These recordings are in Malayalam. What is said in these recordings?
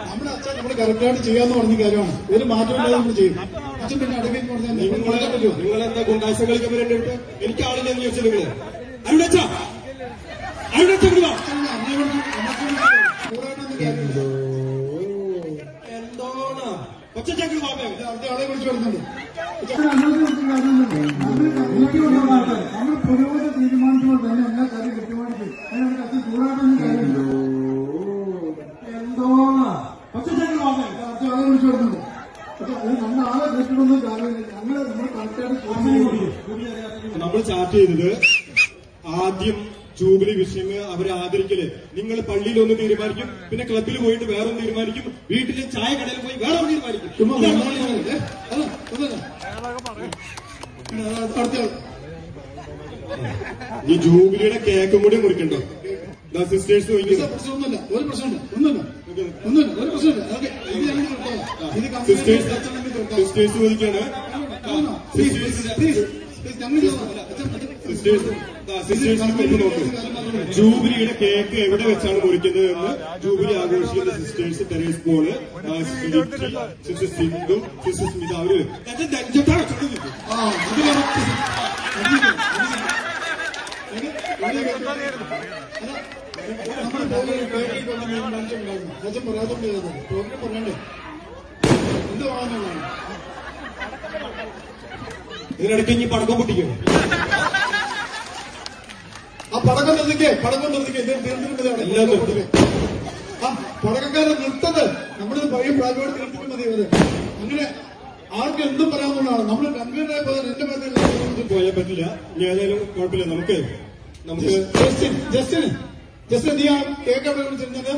നമ്മുടെ അച്ഛൻ നമ്മൾ കറക്റ്റായിട്ട് ചെയ്യാന്ന് പറഞ്ഞ കാര്യമാണ്. ഒരു മാറ്റമില്ലാതെ നമ്മൾ ചെയ്യും. അച്ഛൻ പിന്നെ അടുപ്പിൽ പറഞ്ഞാൽ നിങ്ങൾ എന്താ ഗുണ്ടാസം കളിക്കാൻ വരേണ്ടിട്ട് എനിക്ക് ആളില്ലെന്ന് ചോദിച്ചാൽ നിങ്ങള് അരുണച്ച എന്തോന്നാ ഒച്ചച്ചാക്കി അടുത്ത ആളെ വിളിച്ചു വരുന്നുണ്ട്. നമ്മൾ പുരോഗതി തീരുമാനിക്കുമ്പോൾ തന്നെ എല്ലാ കാര്യം കൃത്യമായിട്ട് അതിനകത്ത് അച്ഛൻ ചൂടാക്കുന്ന കാര്യമില്ല. എന്തോന്നാ ഒച്ചച്ചാക്കി അടുത്ത ആളെ വിളിച്ചു വരുന്നുണ്ട്. നമ്മൾ ആളെ കേട്ടിട്ടൊന്നും കാര്യമില്ല. നമ്മൾ കറക്റ്റായിട്ട് നമ്മൾ ചാറ്റ് ചെയ്തത് ആദ്യം ജൂബിലി വിഷയങ്ങൾ അവരെ ആദരിക്കല്. നിങ്ങൾ പള്ളിയിൽ ഒന്ന് തീരുമാനിക്കും, പിന്നെ ക്ലബിൽ പോയിട്ട് വേറൊന്ന് തീരുമാനിക്കും, വീട്ടിലെ ചായ കടയിൽ പോയി വേറെ ഒന്ന് തീരുമാനിക്കും. ഈ ജൂബിലിയുടെ കേക്കും കൂടി മുറിക്കണ്ടോ? സിസ്റ്റേഴ്സ് പ്രശ്നമൊന്നുമില്ല, ഒരു പ്രശ്നമില്ല, ഒന്നുമില്ല, ഒരു പ്രശ്നമില്ല. സിസ്റ്റേഴ്സ് ചോദിക്കാണ് ജൂബിലിയുടെ കേക്ക് എവിടെ വെച്ചാണ് മുറിക്കുന്നത് എന്ന് ജൂബിലി ആഘോഷിക്കുന്ന sisters Therese Paul, sister Sindhu, sister Smitha അവര് ഇതിനിടയ്ക്ക് ഇനി പടക്കം പൊട്ടിക്കും. ആ പടക്കം നിർത്തിക്കേ, പടക്കം നിർത്തിക്കേ. ആ പടക്കക്കാരെ നിർത്തത് നമ്മുടെ പഴയ പ്രാഗോട് തീർത്തിട്ട് മതി. അവര് അങ്ങനെ ആർക്ക് എന്തും പറയാവുന്നതാണ്. നമ്മൾ കമ്പ്യൂട്ടറായി പോയാൽ എന്റെ മതിൽ പോയാൽ പറ്റില്ല. ഇനി ഏതായാലും കുഴപ്പമില്ല. നമുക്ക് ജസ്റ്റ് നീ ആ കേക്ക് അവിടെ വിളിച്ചിരുന്നത്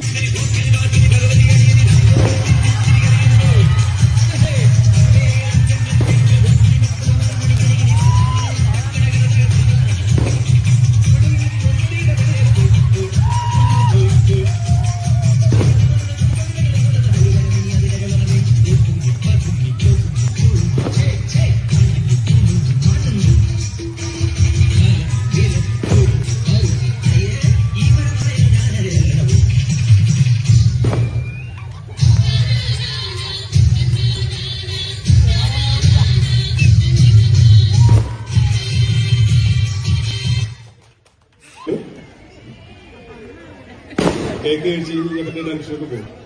കേക്ക് കഴിച്ച് കഴിഞ്ഞാൽ ടെൻഷനൊക്കെ പോകും.